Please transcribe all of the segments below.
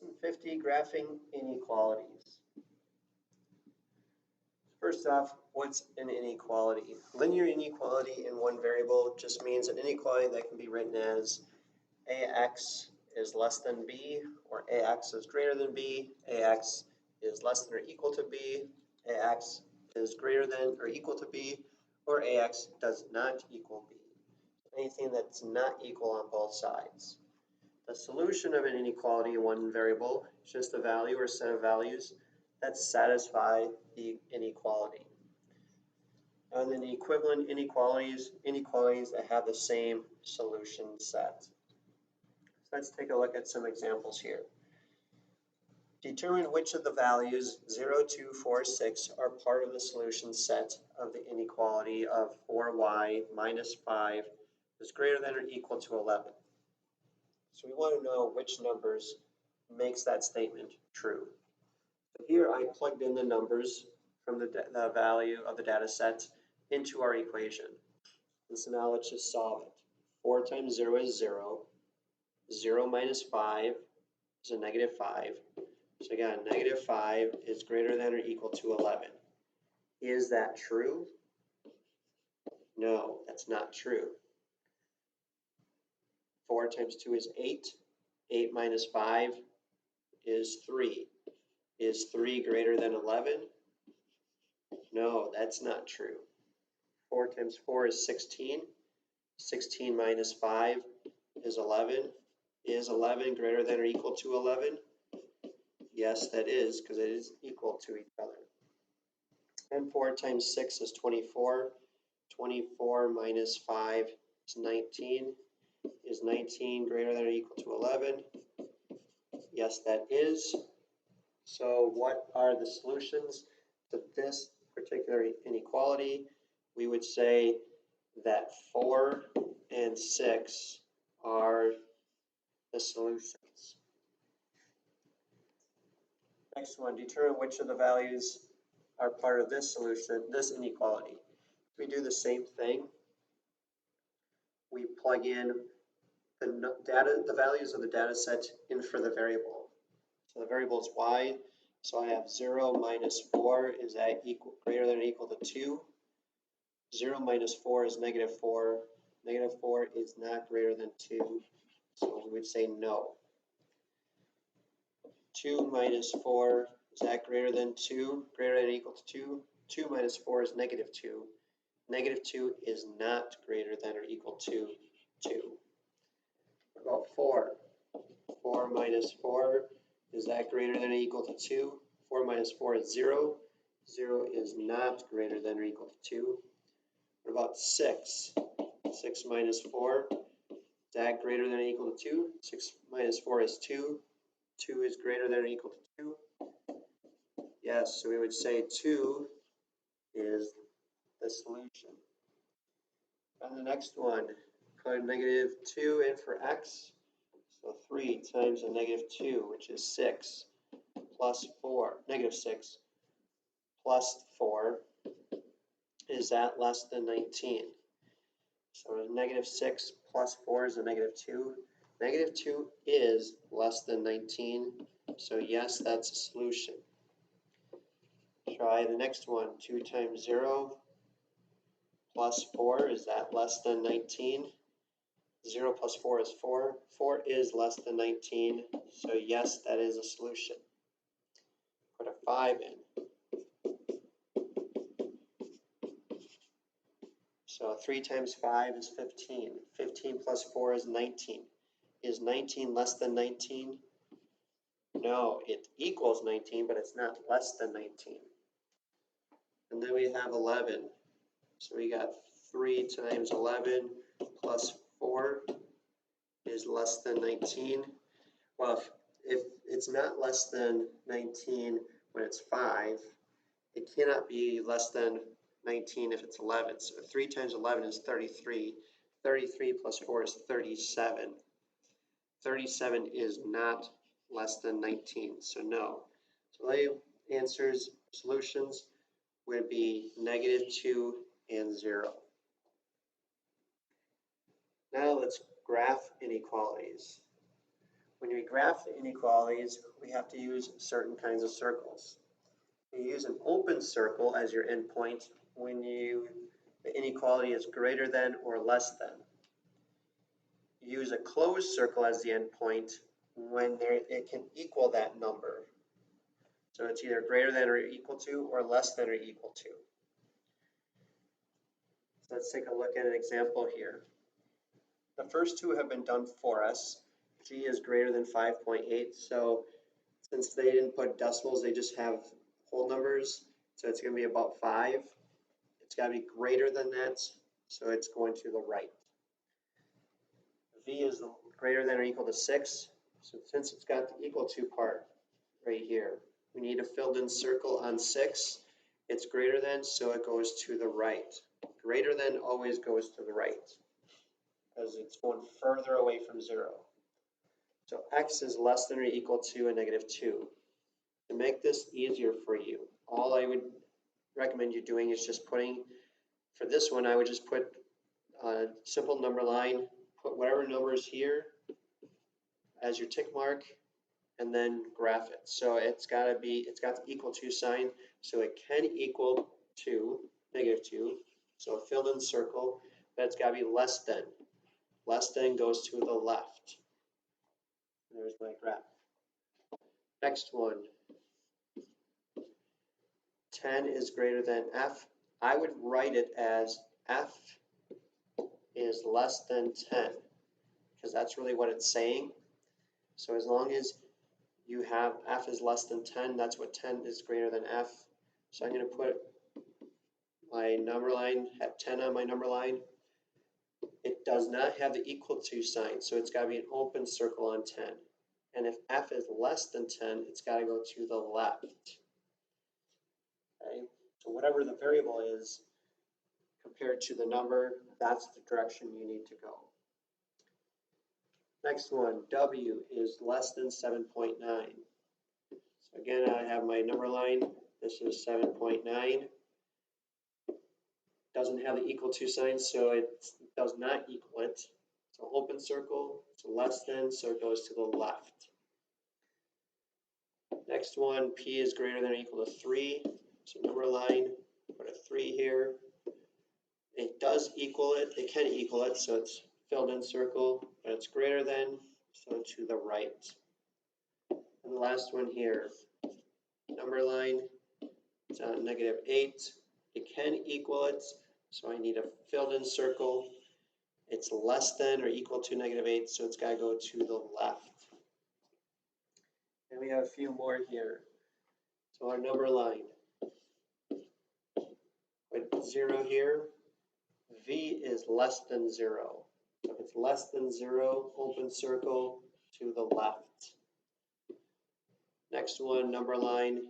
Lesson 50, Graphing Inequalities. First off, what's an inequality? Linear inequality in one variable just means an inequality that can be written as ax is less than b, or ax is greater than b, ax is less than or equal to b, ax is greater than or equal to b, or ax does not equal b. Anything that's not equal on both sides. The solution of an inequality in one variable is just a value or set of values that satisfy the inequality. And then the equivalent inequalities that have the same solution set. So let's take a look at some examples here. Determine which of the values 0, 2, 4, 6 are part of the solution set of the inequality of 4y minus 5 is greater than or equal to 11. So we want to know which numbers makes that statement true. So here I plugged in the numbers from the value of the data set into our equation. And so now let's just solve it. 4 times 0 is 0. 0 minus 5 is a negative 5. So again, negative 5 is greater than or equal to 11. Is that true? No, that's not true. 4 times 2 is 8. 8 minus 5 is 3. Is 3 greater than 11? No, that's not true. 4 times 4 is 16. 16 minus 5 is 11. Is 11 greater than or equal to 11? Yes, that is, because it is equal to each other. And 4 times 6 is 24. 24 minus 5 is 19. Is 19 greater than or equal to 11? Yes, that is. So what are the solutions to this particular inequality? We would say that 4 and 6 are the solutions. Next one, determine which of the values are part of this solution, this inequality. We do the same thing. We plug in the values of the data set in for the variable. So the variable is y. So I have 0 minus 4 is that greater than or equal to 2. 0 minus 4 is negative 4. Negative 4 is not greater than 2. So we would say no. 2 minus 4 is that greater than 2? Greater than or equal to 2. 2 minus 4 is negative 2. Negative 2 is not greater than or equal to 2. What about 4? 4 minus 4, is that greater than or equal to 2? 4 minus 4 is 0. 0 is not greater than or equal to 2. What about 6? 6 minus 4, is that greater than or equal to 2? 6 minus 4 is 2. 2 is greater than or equal to 2. Yes, so we would say 2 is the solution. And the next one, put negative 2 in for x. So 3 times a negative 2, which is 6, plus 4, negative 6, plus 4, is that less than 19? So negative 6 plus 4 is a negative 2. Negative 2 is less than 19, so yes, that's a solution. Try the next one, 2 times 0 plus 4, is that less than 19? 0 plus 4 is 4. 4 is less than 19, so yes, that is a solution. Put a 5 in. So 3 times 5 is 15. 15 plus 4 is 19. Is 19 less than 19? No, it equals 19, but it's not less than 19. And then we have 11. So we got 3 times 11 plus 4 is less than 19. Well, if it's not less than 19 when it's 5, it cannot be less than 19 if it's 11. So 3 times 11 is 33. 33 plus 4 is 37. 37 is not less than 19, so no. So the answers, solutions would be negative 2 and 0. Now let's graph inequalities. when we graph the inequalities, we have to use certain kinds of circles. You use an open circle as your endpoint when the inequality is greater than or less than. You use a closed circle as the endpoint when it can equal that number. So it's either greater than or equal to or less than or equal to. So let's take a look at an example here. The first two have been done for us. G is greater than 5.8. So since they didn't put decimals, they just have whole numbers. So it's going to be about 5. It's got to be greater than that. So it's going to the right. V is greater than or equal to 6. So since it's got the equal to part right here, we need a filled in circle on 6. It's greater than, so it goes to the right. Greater than always goes to the right because it's going further away from 0. So x is less than or equal to a negative 2. To make this easier for you, all I would recommend you doing is just putting, for this one, I would just put a simple number line, put whatever number is here as your tick mark, and then graph it. So it's got the equal to sign, so it can equal to negative 2. So a filled in circle, but it's got to be less than. Less than goes to the left. There's my graph. Next one. 10 is greater than f. I would write it as f is less than 10 because that's really what it's saying. So as long as you have f is less than 10, that's what 10 is greater than f. So I'm going to put my number line, have 10 on my number line. It does not have the equal to sign, so it's got to be an open circle on 10. And if f is less than 10, it's got to go to the left. Okay, so whatever the variable is compared to the number, that's the direction you need to go. Next one, w is less than 7.9. So again, I have my number line. This is 7.9. Doesn't have the equal to sign, so it does not equal it. So open circle, it's less than, so it goes to the left. Next one, p is greater than or equal to 3. So number line, put a 3 here. It does equal it, it can equal it, so it's filled in circle, but it's greater than, so to the right. And the last one here, number line, it's on negative 8. It can equal it, so I need a filled in circle. It's less than or equal to negative 8, so it's got to go to the left. And we have a few more here. So our number line, put 0 here. V is less than 0. So if it's less than 0, open circle to the left. Next one, number line,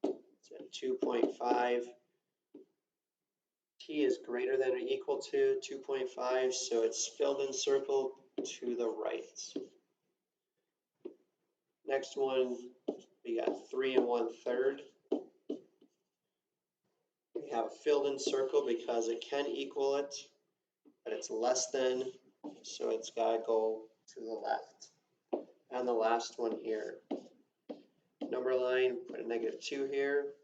it's at 2.5. T is greater than or equal to 2.5, so it's filled in circle to the right. Next one, we got 3 1/3. We have a filled in circle because it can equal it, but it's less than, so it's got to go to the left. And the last one here, number line, put a negative 2 here.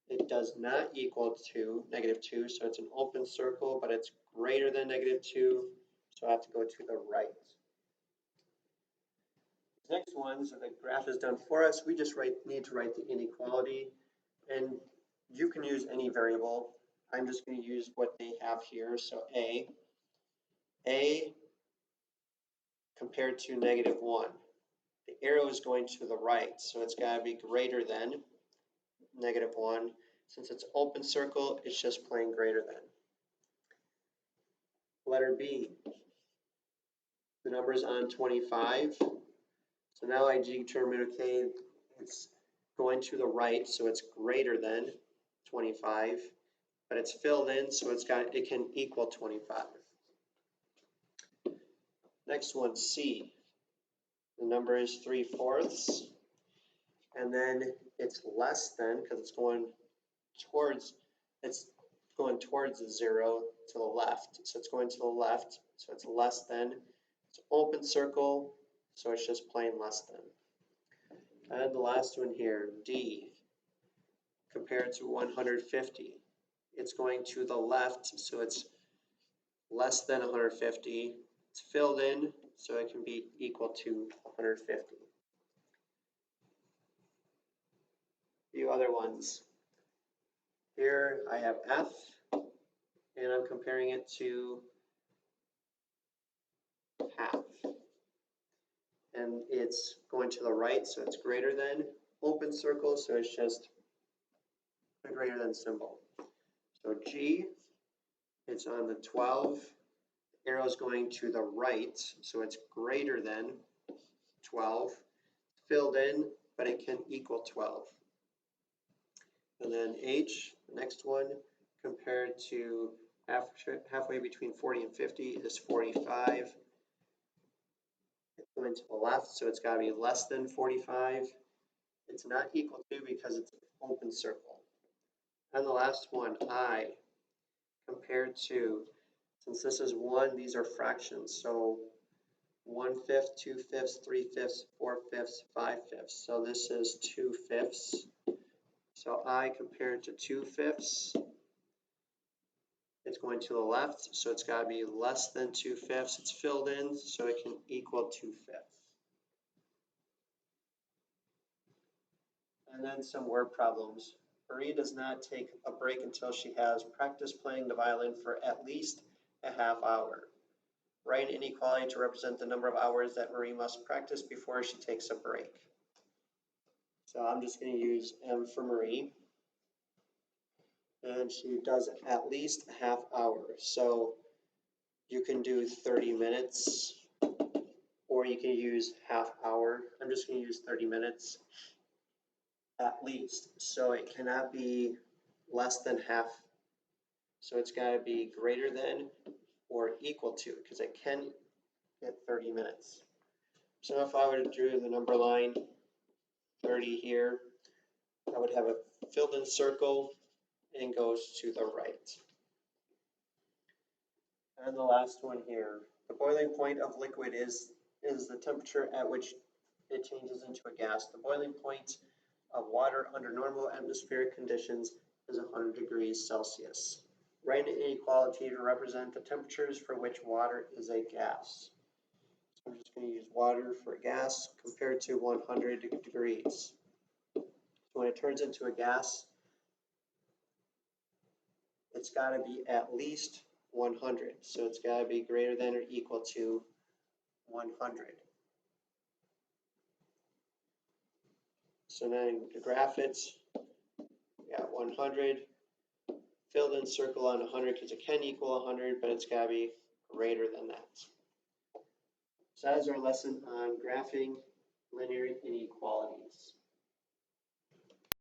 It does not equal to negative 2, so it's an open circle, but it's greater than negative 2, so I have to go to the right. The next one, so the graph is done for us. We just need to write the inequality, and you can use any variable. I'm just going to use what they have here. So A compared to negative 1. The arrow is going to the right, so it's got to be greater than negative 1. Since it's open circle, it's just plain greater than. Letter B. The number is on 25. So now I determine, okay, it's going to the right, so it's greater than 25, but it's filled in, so it can equal 25. Next one, C. The number is 3/4, and then it's less than because it's going towards the 0 to the left. So it's going to the left, so it's less than. It's open circle, so it's just plain less than. And the last one here, D, compared to 150. It's going to the left, so it's less than 150. It's filled in, so it can be equal to 150. A few other ones. Here I have F, and I'm comparing it to half. And it's going to the right, so it's greater than. Open circle, so it's just a greater than symbol. So G, it's on the 12. Arrow is going to the right, so it's greater than 12. Filled in, but it can equal 12. And then H, the next one, compared to halfway between 40 and 50 is 45. It's going to the left, so it's got to be less than 45. It's not equal to because it's an open circle. And the last one, I, compared to, since this is 1, these are fractions, so 1/5, 2/5, 3/5, 4/5, 5/5. So this is 2/5. So I compared to 2/5. It's going to the left, so it's got to be less than 2/5. It's filled in, so it can equal 2/5. And then some word problems. Marie does not take a break until she has practiced playing the violin for at least a half hour. Write an inequality to represent the number of hours that Marie must practice before she takes a break. So I'm just going to use M for Marie. And she does at least a half hour. So you can do 30 minutes or you can use half hour. I'm just going to use 30 minutes at least. So it cannot be less than half. So it's got to be greater than or equal to, because it can get 30 minutes. So if I were to draw the number line 30 here, I would have a filled in circle and goes to the right. And the last one here, the boiling point of liquid is the temperature at which it changes into a gas. The boiling point of water under normal atmospheric conditions is 100 degrees Celsius. Write an inequality to represent the temperatures for which water is a gas. So I'm just going to use water for gas compared to 100 degrees. So when it turns into a gas, it's got to be at least 100. So it's got to be greater than or equal to 100. So then to graph it, we got 100, filled in circle on 100 because it can equal 100, but it's got to be greater than that. So that is our lesson on graphing linear inequalities.